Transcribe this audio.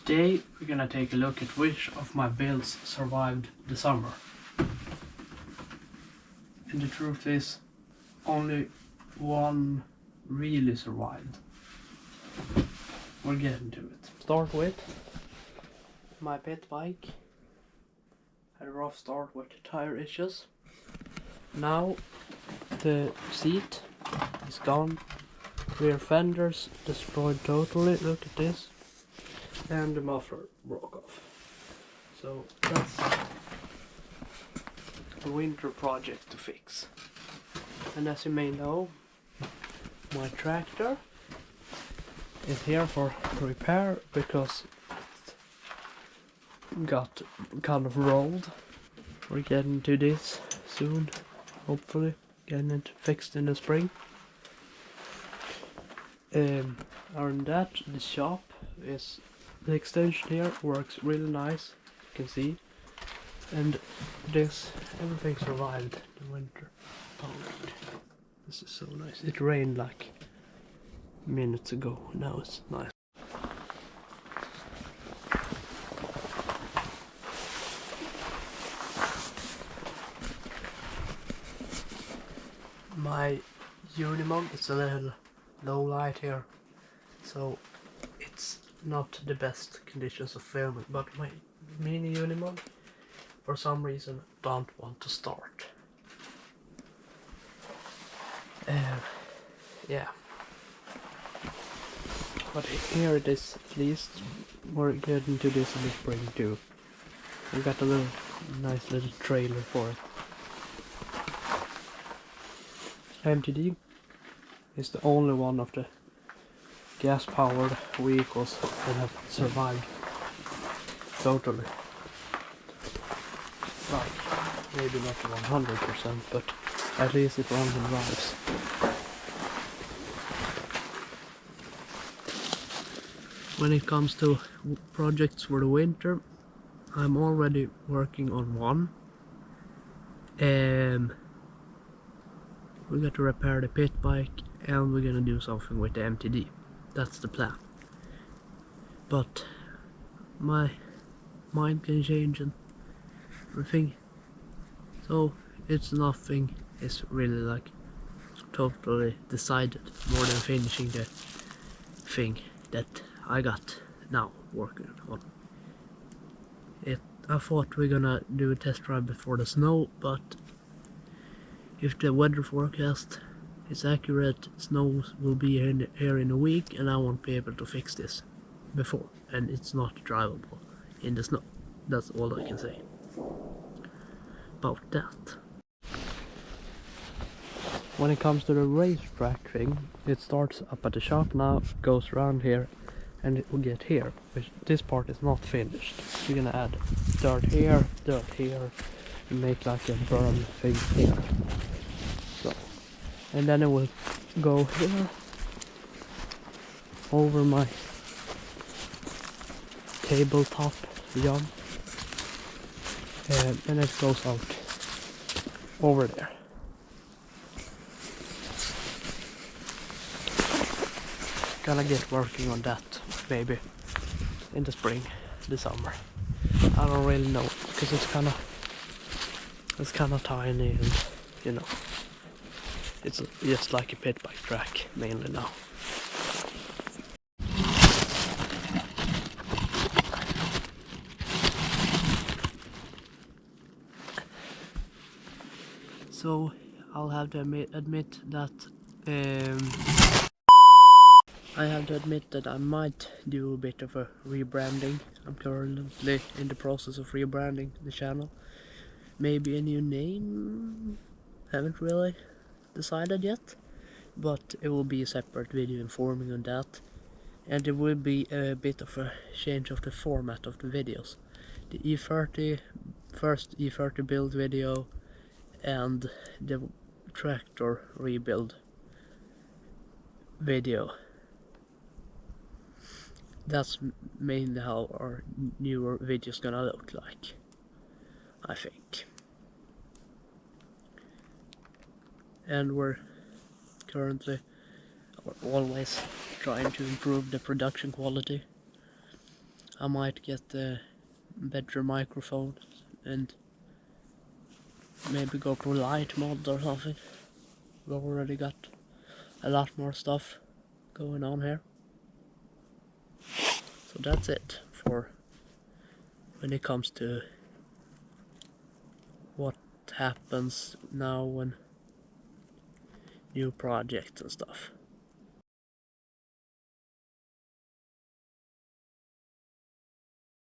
Today we're gonna take a look at which of my builds survived the summer. And the truth is, only one really survived. We'll get into it. Start with my pit bike. Had a rough start with tire issues. Now the seat is gone. Rear fenders destroyed totally. Look at this. And the muffler broke off. So that's a winter project to fix. And as you may know, my tractor is here for repair because it got kind of rolled. We're getting to this soon, hopefully getting it fixed in the spring. Other than that, the shop is, the extension here works really nice, you can see. And this, everything survived the winter. Oh, this is so nice. It rained like minutes ago, now it's nice. My unimog is a little low light here, so it's not the best conditions of filming, but my mini unimog for some reason don't want to start. Yeah, but here it is. At least we're getting to this in the spring too. We got a little nice little trailer for it. MTD is the only one of the gas powered vehicles that have survived totally. Like, maybe not 100%, but at least it runs and drives. When it comes to projects for the winter, I'm already working on one. We got to repair the pit bike and we're gonna do something with the MTD. That's the plan. But my mind can change and everything. So it's nothing is really like totally decided, more than finishing the thing that I got now working on. I thought we're gonna do a test drive before the snow, but if the weather forecast is accurate, snow will be here in a week and I won't be able to fix this before, and it's not drivable in the snow. That's all I can say about that. When it comes to the racetrack thing, it starts up at the shop now, goes around here, and it will get here, which this part is not finished. We're gonna add dirt here, and make like a berm thing here. So, and then it will go here over my tabletop job, and it goes out over there. Gonna get working on that maybe in the spring, the summer. I don't really know, because it's kind of tiny, and you know, it's just like a pit bike track mainly now. So I'll have to admit that I might do a bit of a rebranding. I'm currently in the process of rebranding the channel. Maybe a new name, haven't really decided yet, but it will be a separate video informing on that, and it will be a bit of a change of the format of the videos. The first E30 build video and the tractor rebuild video. That's mainly how our newer videos gonna look like, I think. And we're currently, or always, trying to improve the production quality. I might get a better microphone and maybe go for light mod or something. We already got a lot more stuff going on here. So that's it for when it comes to what happens now when new projects and stuff.